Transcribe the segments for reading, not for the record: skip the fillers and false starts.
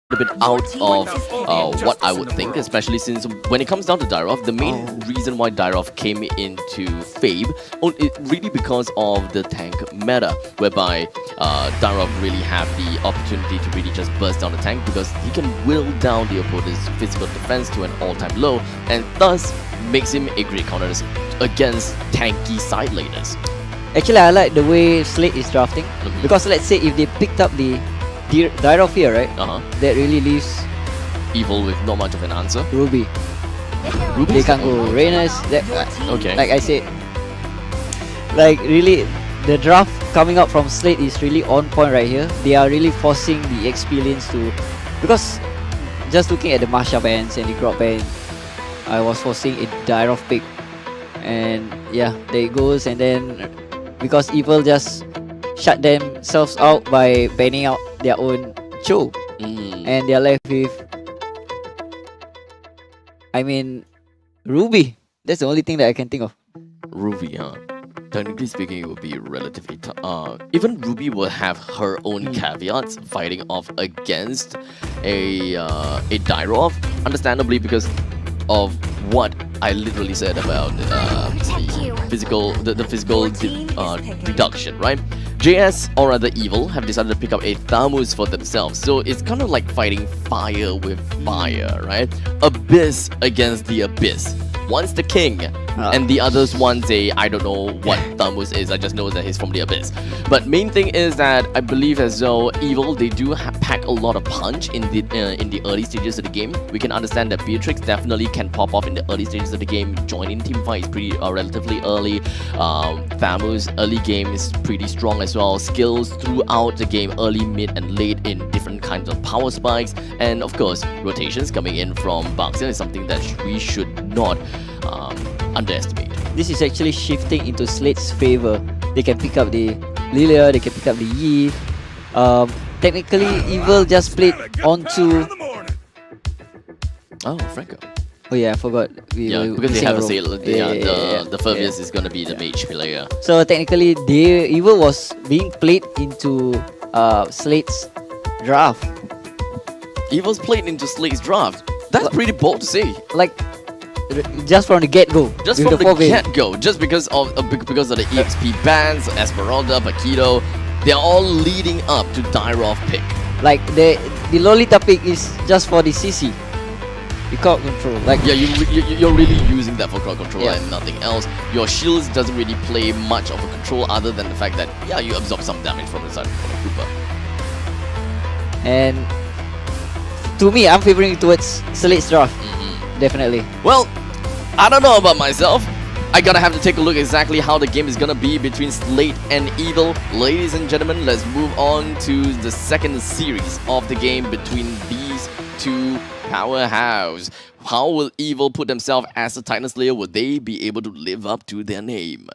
a bit out of what I would think, especially since when it comes down to Dyrov, the main reason why Dyrov came into Fabe really because of the tank meta, whereby Dyrov really have the opportunity to really just burst down the tank because he can whittle down the opponent's physical defense to an all-time low, and thus makes him a great counter against tanky side laners. Actually, I like the way Slate is drafting because let's say if they picked up the Dyrov here, right? That really leaves Evil with not much of an answer. Ruby. They can go Reyna's. Okay. Like I said, like really, the draft coming up from Slate is really on point right here. They are really forcing the experience to, because just looking at the Masha bands and the Grot band, I was forcing a Dyrov pick, and yeah, there it goes. And then because Evil just shut themselves out by banning out their own Cho, and they're left with, I mean, Ruby. That's the only thing that I can think of. Ruby, huh? Technically speaking, it would be relatively tough. Even Ruby will have her own caveats fighting off against a Dyrov, understandably because of what I literally said about the physical reduction, right? JS, or rather Evil, have decided to pick up a AMOUX for themselves, so it's kind of like fighting fire with fire, right? Abyss against the Abyss. One's the king, and the other's one's a, I don't know what AMOUX is, I just know that he's from the Abyss. But main thing is that I believe as though Evil, they do pack a lot of punch in the early stages of the game. We can understand that Beatrix definitely can pop off in the early stages of the game. Joining team fights pretty relatively early. AMOUX early game is pretty strong as well. Skills throughout the game, early, mid, and late in different kinds of power spikes, and of course rotations coming in from Baxter is something that we should not underestimate. This is actually shifting into Slate's favor. They can pick up the Lilia, they can pick up the Yi. Technically, Evil just played onto... Oh, Franco. Oh yeah, I forgot. Because they have a Seilah. The Furbius is gonna be the mage player. So technically, Evil was being played into Slate's draft. Evil's played into Slate's draft. That's pretty bold to say. Like, just from the get-go. Just from the get-go. Just because of the EXP bans, Esmeralda, Paquito, they're all leading up to Dyrov pick. Like the Lolita pick is just for the CC. The crowd control. Like, yeah, you're really using that for crowd control and nothing else. Your shields doesn't really play much of a control other than the fact that you absorb some damage from the side of the Cooper. And to me, I'm favoring towards Slate's draft. Definitely. Well, I don't know about myself. I gotta have to take a look exactly how the game is gonna be between Slate and Evil. Ladies and gentlemen, let's move on to the second series of the game between these two powerhouses. How will Evil put themselves as a Titan Slayer? Will they be able to live up to their name?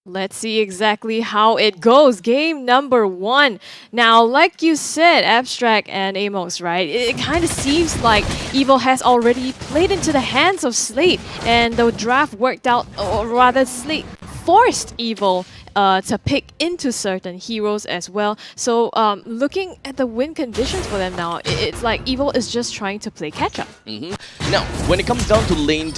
Let's see exactly how it goes. Game number 1. Now, like you said, Abstract and AMOUX, right? It kind of seems like Evil has already played into the hands of Slate, and the draft worked out, or rather Slate forced Evil to pick into certain heroes as well. So looking at the win conditions for them now, it's like Evil is just trying to play catch-up. Now, when it comes down to lane,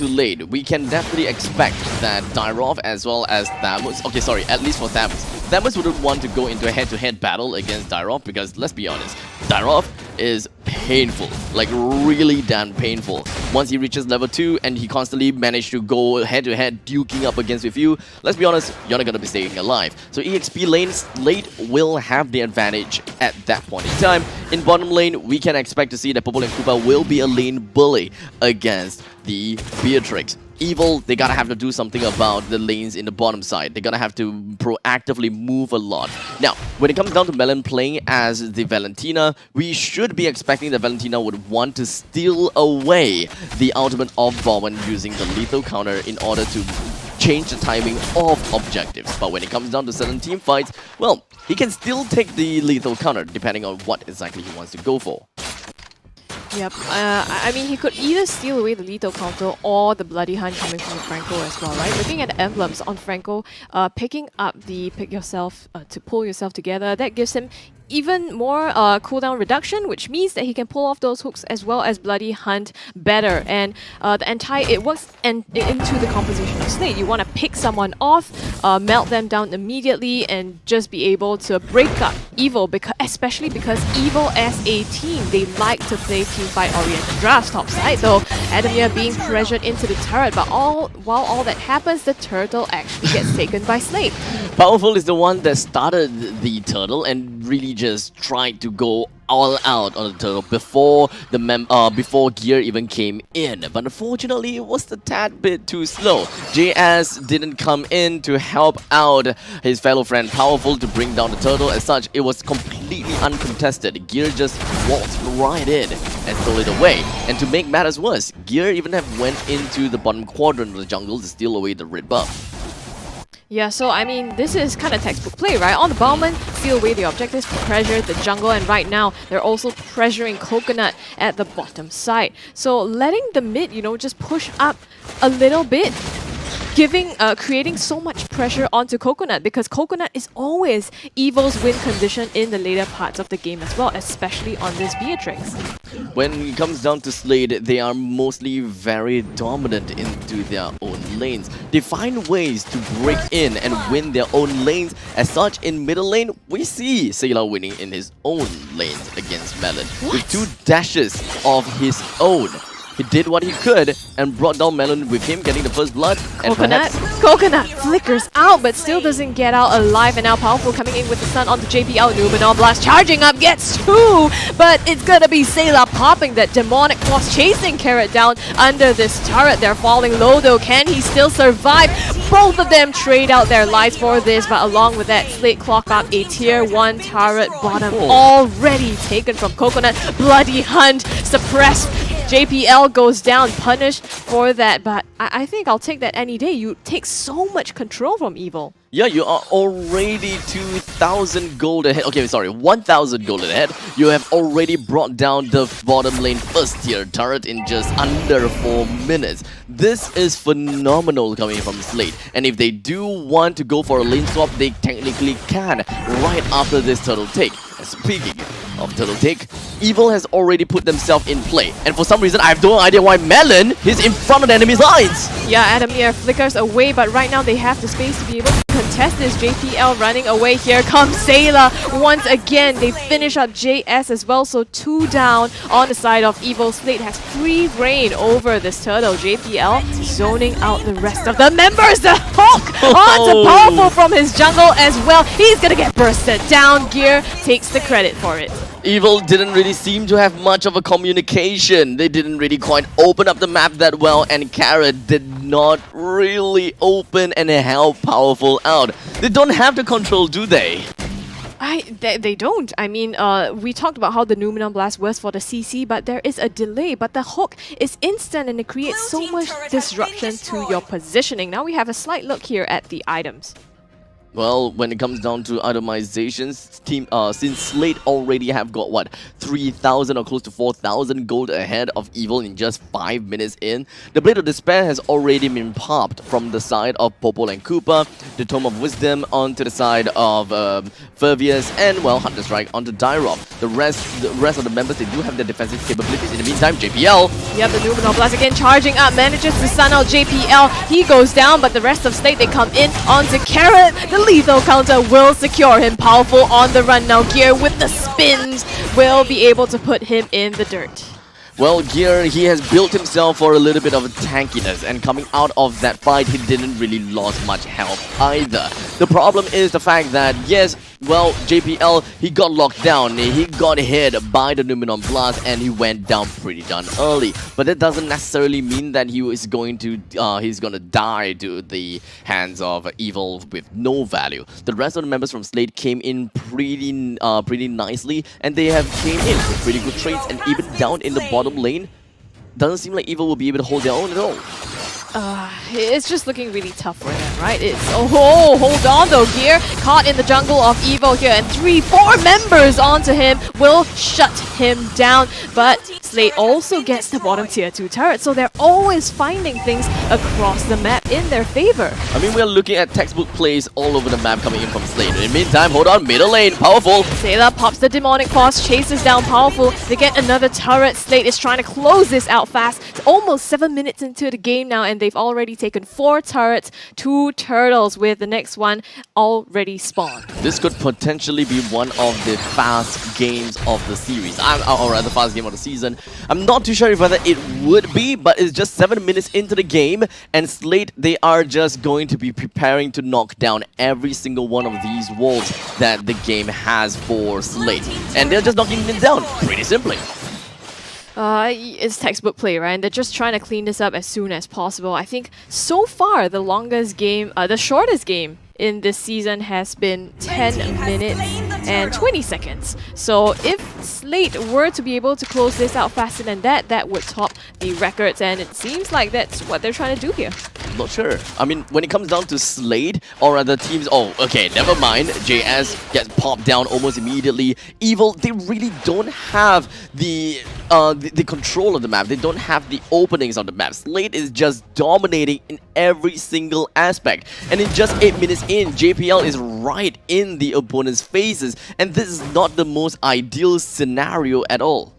we can definitely expect that Dyrov as well as AMOUX, okay, sorry, at least for AMOUX wouldn't want to go into a head-to-head battle against Dyrov because, let's be honest, Dyrov is painful, like really damn painful. Once he reaches level 2 and he constantly managed to go head-to-head duking up against with you, let's be honest, you're not gonna be staying alive. So EXP lanes, Slate will have the advantage at that point in time. In bottom lane, we can expect to see that Purple and Koopa will be a lane bully against the Beatrix. Evil, they gotta have to do something about the lanes in the bottom side. They're gonna have to proactively move a lot. Now, when it comes down to Melon playing as the Valentina, we should be expecting that Valentina would want to steal away the ultimate of Bowman using the lethal counter in order to change the timing of objectives. But when it comes down to certain team fights, well, he can still take the lethal counter depending on what exactly he wants to go for. Yep. I mean, he could either steal away the lethal counter or the bloody hunt coming from Franco as well, right? Looking at the emblems on Franco, picking up the pick yourself to pull yourself together, that gives him even more cooldown reduction, which means that he can pull off those hooks as well as Bloody Hunt better. And it works into the composition of Slate. You want to pick someone off, melt them down immediately, and just be able to break up Evil, especially because Evil as a team, they like to play teamfight oriented drafts topside. So Adammir being pressured into the turret, but while all that happens, the turtle actually gets taken by Slate. Powerful is the one that started the turtle and really just tried to go all out on the turtle before before Gear even came in. But unfortunately, it was a tad bit too slow. JS didn't come in to help out his fellow friend Powerful to bring down the turtle. As such, it was completely uncontested. Gear just waltzed right in and stole it away. And to make matters worse, Gear even went into the bottom quadrant of the jungle to steal away the red buff. Yeah, so I mean, this is kind of textbook play, right? On the Bowman, steal away the objectives, pressure the jungle, and right now, they're also pressuring Coconut at the bottom side. So letting the mid, just push up a little bit, creating so much pressure onto Coconut, because Coconut is always Evil's win condition in the later parts of the game as well, especially on this Beatrix. When it comes down to Slate, they are mostly very dominant into their own lanes. They find ways to break in and win their own lanes. As such, in middle lane, we see Seilah winning in his own lanes against Melon. With 2 dashes of his own. He did what he could and brought down Melon with him getting the first blood. Coconut flickers out but still doesn't get out alive, and now Powerful coming in with the stun onto JPL. Numenor Blast charging up, gets 2, but it's gonna be Seilah popping that demonic force, chasing Carrot down under this turret. They're falling low though. Can he still survive? Both of them trade out their lives for this, but along with that, Slate clock up a tier 1 turret bottom already taken from Coconut. Bloody Hunt suppressed. JPL goes down, punished for that, but I think I'll take that any day. You take so much control from Evil. Yeah, you are already 2,000 gold ahead. Okay, sorry, 1,000 gold ahead. You have already brought down the bottom lane first tier turret in just under 4 minutes. This is phenomenal coming from Slate. And if they do want to go for a lane swap, they technically can right after this turtle take. Speaking of turtle take, Evil has already put themselves in play. And for some reason, I have no idea why Melon is in front of the enemy's lines. Yeah, Adammir flickers away, but right now they have the space to be able to contest this. JPL running away. Here comes Seilah once again. They finish up JS as well, so 2 down on the side of Evil. Slate has free reign over this turtle. JPL zoning out the rest of the members. The hook onto Powerful from his jungle as well. He's gonna get bursted down. Gear takes the credit for it. Evil didn't really seem to have much of a communication. They didn't really quite open up the map that well, and Carrot did not really open and help Powerful out. They don't have the control, do they? They don't. I mean, we talked about how the Numenor Blast was for the CC, but there is a delay. But the hook is instant and it creates so much disruption to your positioning. Now we have a slight look here at the items. Well, when it comes down to itemizations, since Slate already have got, what, 3,000 or close to 4,000 gold ahead of Evil in just 5 minutes in, the Blade of Despair has already been popped from the side of Popol and Koopa, the Tome of Wisdom onto the side of Fervius, and, well, Hunter Strike onto Dyrop. The rest of the members, they do have their defensive capabilities. In the meantime, JPL... Yep, the Numenor Blast again charging up, manages to stun out JPL. He goes down, but the rest of Slate, they come in onto Carrot. The lethal counter will secure him. Powerful on the run now. Gear with the spins will be able to put him in the dirt. Well, Gear, he has built himself for a little bit of tankiness, and coming out of that fight, he didn't really lose much health either. The problem is the fact that, yes, well, JPL, he got locked down, he got hit by the Numenor Blast, and he went down pretty darn early. But that doesn't necessarily mean that he is going to, he's gonna die to the hands of Evil with no value. The rest of the members from Slate came in pretty nicely, and they have came in with pretty good trades, and even down in the bottom lane, doesn't seem like Evil will be able to hold their own at all. it's just looking really tough for them, right? It's oh, hold on though here, caught in the jungle of Evo here, and 3-4 members onto him will shut him down. But Slate also gets the bottom tier 2 turret, so they're always finding things across the map in their favor. I mean, we're looking at textbook plays all over the map coming in from Slate. In the meantime, hold on, middle lane, powerful. Seilah pops the demonic force, chases down powerful. They get another turret. Slate is trying to close this out fast. It's almost 7 minutes into the game now, and they've already taken 4 turrets, 2 turtles, with the next one already spawned. This could potentially be one of the fast games of the series, or rather fast game of the season. I'm not too sure if whether it would be, but it's just 7 minutes into the game, and Slate, they are just going to be preparing to knock down every single one of these walls that the game has for Slate. And they're just knocking it down, pretty simply. It's textbook play, right? And they're just trying to clean this up as soon as possible. I think so far the longest game, the shortest game in this season has been 10 minutes and 20 seconds. So if Slate were to be able to close this out faster than that, that would top the records, and it seems like that's what they're trying to do here. Not sure. I mean, when it comes down to Slate or other teams, oh, okay, never mind. JS gets popped down almost immediately. Evil, they really don't have the control of the map. They don't have the openings on the map. Slate is just dominating in every single aspect. And in just 8 minutes in, JPL is right in the opponent's faces. And this is not the most ideal scenario at all.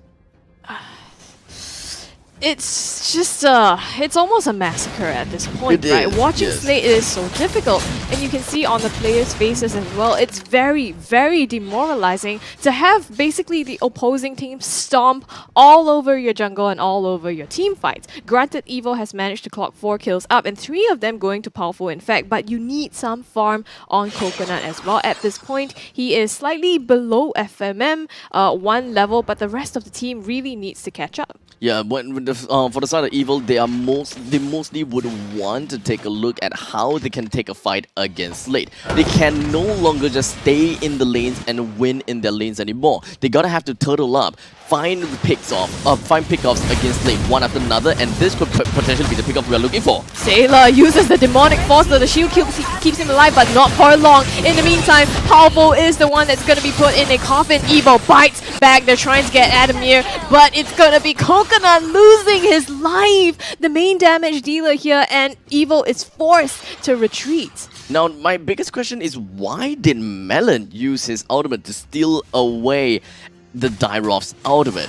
It's just, it's almost a massacre at this point, right? Watching Slate is so difficult, and you can see on the players' faces as well, it's very, very demoralizing to have basically the opposing team stomp all over your jungle and all over your team fights. Granted, Evo has managed to clock 4 kills up, and 3 of them going to powerful in fact, but you need some farm on Coconut as well. At this point, he is slightly below FMM, 1 level, but the rest of the team really needs to catch up. Yeah, for the side of Evil, they mostly would want to take a look at how they can take a fight against Slate. They can no longer just stay in the lanes and win in their lanes anymore. They gotta have to turtle up, find pickoffs against Slate one after another, and this could potentially be the pickoff we are looking for. Seilah uses the demonic force, so the shield keeps him alive, but not for long. In the meantime, Powerful is the one that's gonna be put in a coffin. Evo bites back. They're trying to get Adammir, but it's gonna be Coconut losing his life, the main damage dealer here, and Evo is forced to retreat. Now, my biggest question is, why did Melon use his ultimate to steal away the Dyrof's ultimate?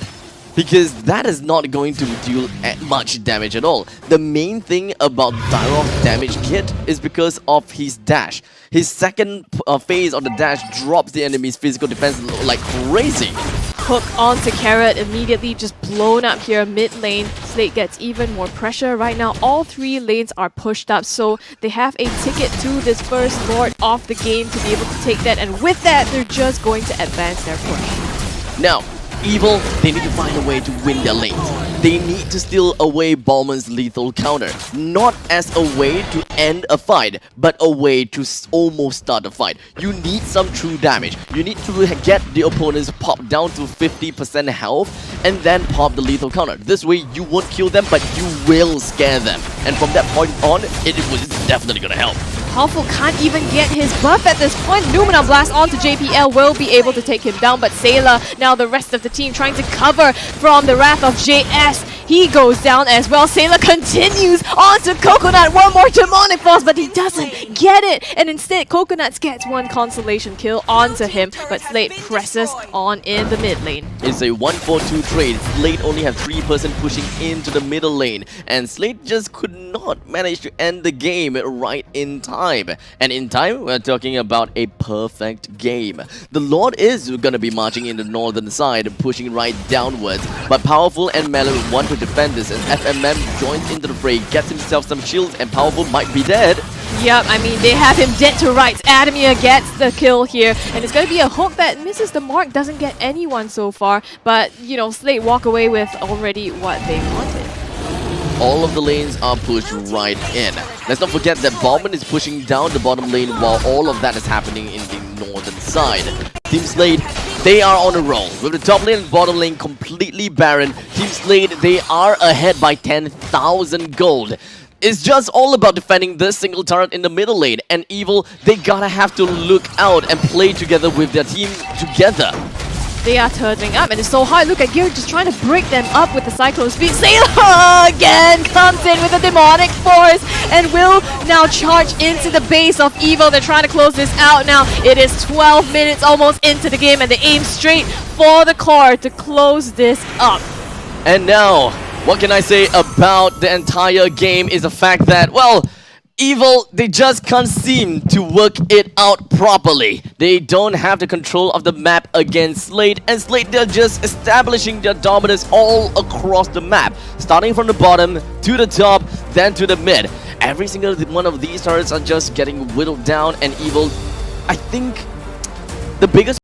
Because that is not going to deal much damage at all. The main thing about Dyrof's damage kit is because of his dash. His second phase of the dash drops the enemy's physical defense like crazy. Hook onto Carrot, immediately just blown up here mid lane. Slate gets even more pressure. Right now, all 3 lanes are pushed up, so they have a ticket to this first Lord of the game to be able to take that, and with that, they're just going to advance their push. Now, Evil, they need to find a way to win their lanes. They need to steal away Ballman's lethal counter, not as a way to end a fight, but a way to almost start a fight. You need some true damage. You need to get the opponents popped down to 50% health and then pop the lethal counter. This way you won't kill them, but you will scare them. And from that point on, it was definitely gonna help. Powerful can't even get his buff at this point. Lumina Blast onto JPL will be able to take him down, but Seilah, now the rest of the team trying to cover from the wrath of JS. He goes down as well. Seilah continues onto Coconut. One more demonic force, but he doesn't get it. And instead, Coconut gets one consolation kill onto him, but Slate presses on in the mid lane. It's a 1-4-2 trade. Slate only have 3 person pushing into the middle lane, and Slate just could not manage to end the game right in time. And in time, we're talking about a perfect game. The Lord is gonna be marching in the northern side, pushing right downwards, but Powerful and Melon want to defend this, and FMM joins into the fray, gets himself some shields, and Powerful might be dead. Yep, I mean, they have him dead to rights. Adammir gets the kill here, and it's going to be a hook that misses the mark, doesn't get anyone so far, but, you know, Slate walk away with already what they wanted. All of the lanes are pushed right in. Let's not forget that Ballman is pushing down the bottom lane while all of that is happening in the northern side. Team Slate, they are on a roll. With the top lane and bottom lane completely barren, Team Slate, they are ahead by 10,000 gold. It's just all about defending this single turret in the middle lane, and Evil, they gotta have to look out and play together with their team together. They are turning up, and it's so hard. Look at Gear just trying to break them up with the Cyclone Speed. Seilah again comes in with a demonic force and will now charge into the base of Evil. They're trying to close this out now. It is 12 minutes almost into the game, and they aim straight for the core to close this up. And now, what can I say about the entire game is the fact that, well, Evil, they just can't seem to work it out properly. They don't have the control of the map against Slate, and Slate, they're just establishing their dominance all across the map, starting from the bottom to the top, then to the mid. Every single one of these turrets are just getting whittled down, and Evil, I think the biggest